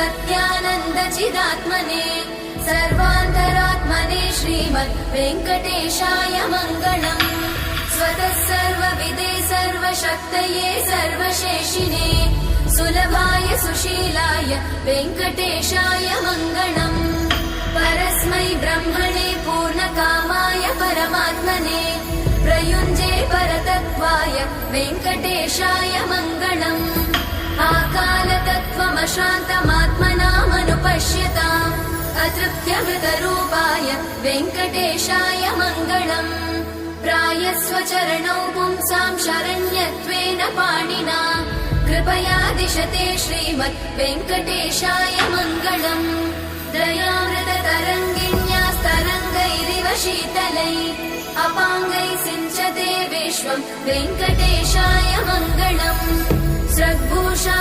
सत्यानन्दचिदात्मने सर्वान्तरात्मने श्रीमद् वेङ्कटेशाय मङ्गलम्। स्वतः सर्वविदे सर्वशक्तये सर्वशेषिने सुलभाय सुशीलाय वेङ्कटेशाय मङ्गलम्। परस्मै ब्रह्मणे पूर्णकामाय परमात्मने प्रयुञ्जे परतत्त्वाय वेङ्कटेशाय मङ्गलम्। आकालतत्त्वमशान्तमात्मनामनुपश्यताम् अतृप्त्यमृतरूपाय वेङ्कटेशाय मङ्गलम्। प्रायस्वचरणौ पुंसां शरण्यत्वेन पाणिना कृपया दिशते श्रीमद् वेङ्कटेशाय मङ्गलम्। दयामृततरङ्गिण्यास्तरङ्गैरिव शीतलैः अपाङ्गैः सिञ्चते विश्वम् वेङ्कटेशाय मङ्गलम्। स्रग्भूषा